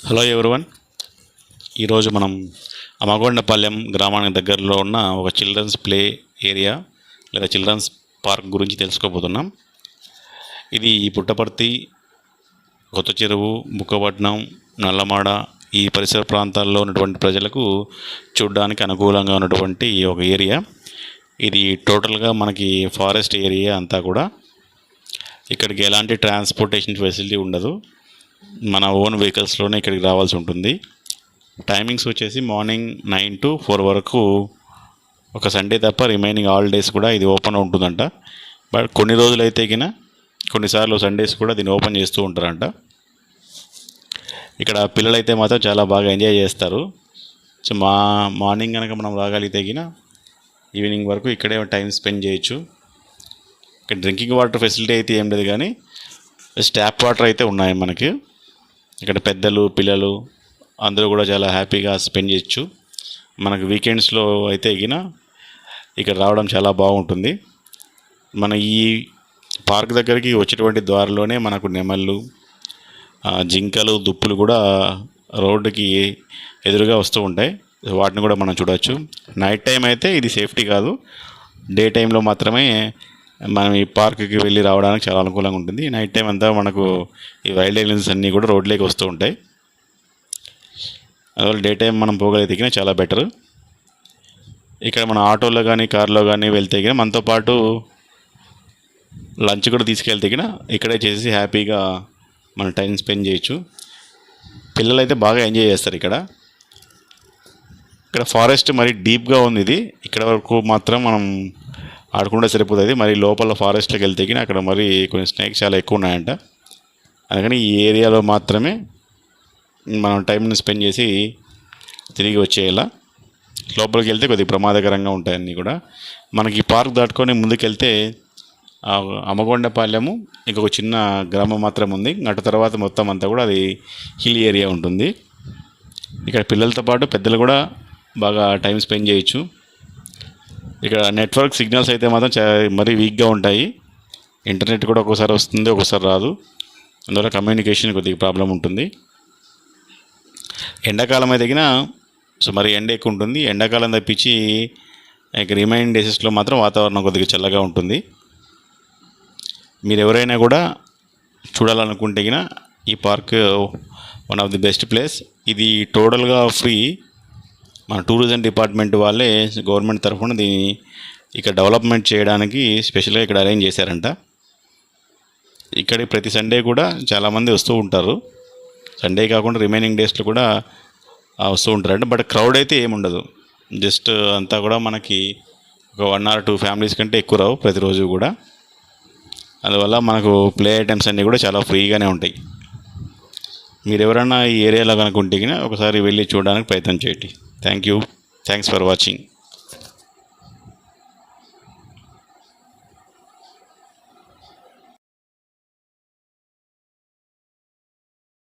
Hello everyone. ఈరోజు మనం అమగొండపాలెం గ్రామానికి దగ్గరలో ఉన్న ఒక చిల్డ్రన్స్ ప్లే ఏరియా లేదా చిల్డ్రన్స్ పార్క్ గురించి తెలుసుకోబోతున్నాం. ఇది పుట్టపర్తి, కొత్త చెరువు, బుక్కపట్నం, నల్లమాడ ఈ పరిసర ప్రాంతాల్లో ఉన్నటువంటి ప్రజలకు చూడడానికి అనుకూలంగా ఉన్నటువంటి ఒక ఏరియా. ఇది టోటల్గా మనకి ఫారెస్ట్ ఏరియా అంతా కూడా. ఇక్కడికి ఎలాంటి ట్రాన్స్పోర్టేషన్ ఫెసిలిటీ ఉండదు. మన ఓన్ వెహికల్స్లోనే ఇక్కడికి రావాల్సి ఉంటుంది. టైమింగ్స్ వచ్చేసి మార్నింగ్ 9 to 4 వరకు ఒక సండే తప్ప రిమైనింగ్ ఆల్ డేస్ కూడా ఇది ఓపెన్ ఉంటుందంట. బట్ కొన్ని రోజులైతే కొన్నిసార్లు సండేస్ కూడా దీన్ని ఓపెన్ చేస్తూ ఉంటారంట. ఇక్కడ పిల్లలైతే మాత్రం చాలా బాగా ఎంజాయ్ చేస్తారు. సో మార్నింగ్ కనుక మనం రాగలిగితే ఈవినింగ్ వరకు ఇక్కడే టైం స్పెండ్ చేయొచ్చు. ఇక్కడ డ్రింకింగ్ వాటర్ ఫెసిలిటీ అయితే ఏం లేదు, కానీ ట్యాప్ వాటర్ అయితే ఉన్నాయి మనకి. ఇక్కడ పెద్దలు పిల్లలు అందరూ కూడా చాలా హ్యాపీగా స్పెండ్ చేయొచ్చు. మనకు వీకెండ్స్లో అయితే ఇక్కడ రావడం చాలా బాగుంటుంది. మన ఈ పార్క్ దగ్గరికి వచ్చేటువంటి ద్వారంలోనే మనకు నెమళ్ళు, జింకలు, దుప్పులు కూడా రోడ్డుకి ఎదురుగా వస్తూ ఉంటాయి. వాటిని కూడా మనం చూడవచ్చు. నైట్ టైం అయితే ఇది సేఫ్టీ కాదు. డే టైంలో మాత్రమే మనం ఈ పార్క్కి వెళ్ళి రావడానికి చాలా అనుకూలంగా ఉంటుంది. నైట్ టైం అంతా మనకు ఈ వైల్డ్ ఎలిమెంట్స్ అన్నీ కూడా రోడ్లోకి వస్తూ ఉంటాయి. అందువల్ల డే టైం మనం పోగలిగితే చాలా బెటర్. ఇక్కడ మన ఆటోలో కానీ కార్లో కానీ వెళ్తే మనతో పాటు లంచ్ కూడా తీసుకెళ్తే ఇక్కడే చేసి హ్యాపీగా మనం టైం స్పెండ్ చేయొచ్చు. పిల్లలు అయితే బాగా ఎంజాయ్ చేస్తారు. ఇక్కడ ఫారెస్ట్ మరి డీప్గా ఉంది. ఇది ఇక్కడ వరకు మాత్రం మనం ఆడుకుంటే సరిపోతుంది. మరి లోపల ఫారెస్ట్లోకి వెళ్తే అక్కడ మరి కొన్ని స్నేక్స్ చాలా ఎక్కువ ఉన్నాయంట. అందుకని ఈ ఏరియాలో మాత్రమే మనం టైంని స్పెండ్ చేసి తిరిగి వచ్చేయాలా. లోపలికి వెళ్తే కొద్దిగా ప్రమాదకరంగా ఉంటాయి అన్నీ కూడా. మనకి ఈ పార్క్ దాటుకొని ముందుకెళ్తే అమగొండపాలెము ఇంకొక చిన్న గ్రామం మాత్రం ఉంది. అటు తర్వాత మొత్తం అంతా కూడా అది హిల్ ఏరియా ఉంటుంది. ఇక్కడ పిల్లలతో పాటు పెద్దలు కూడా బాగా టైం స్పెండ్ చేయొచ్చు. ఇక్కడ నెట్వర్క్ సిగ్నల్స్ అయితే మాత్రం మరీ వీక్గా ఉంటాయి. ఇంటర్నెట్ కూడా ఒక్కోసారి వస్తుంది, ఒక్కోసారి రాదు. అందువల్ల కమ్యూనికేషన్ కొద్దిగా ప్రాబ్లం ఉంటుంది. ఎండాకాలం అయితే సో మరి ఎండ ఎక్కువ ఉంటుంది. ఎండాకాలం తప్పించి రిమైనింగ్ డేసెస్లో మాత్రం వాతావరణం కొద్దిగా చల్లగా ఉంటుంది. మీరు ఎవరైనా కూడా చూడాలనుకుంటే ఈ park one of the best place. ఇది టోటల్గా ఫ్రీ. మన టూరిజం డిపార్ట్మెంట్ వాళ్ళే గవర్నమెంట్ తరఫున దీన్ని ఇక్కడ డెవలప్మెంట్ చేయడానికి స్పెషల్గా ఇక్కడ అరేంజ్ చేశారంట. ఇక్కడికి ప్రతి సండే కూడా చాలామంది వస్తూ ఉంటారు. సండే కాకుండా రిమైనింగ్ డేస్లో కూడా వస్తూ ఉంటారంట. బట్ క్రౌడ్ అయితే ఏముండదు. జస్ట్ అంతా కూడా మనకి ఒక 1 or 2 ఫ్యామిలీస్ కంటే ఎక్కువ రావు ప్రతిరోజు కూడా. అందువల్ల మనకు ప్లే ఐటమ్స్ అన్నీ కూడా చాలా ఫ్రీగానే ఉంటాయి. మీరు ఎవరైనా ఈ ఏరియాలో కనుక ఉంటే ఒకసారి వెళ్ళి చూడడానికి ప్రయత్నం చేయండి. Thank you. Thanks for watching.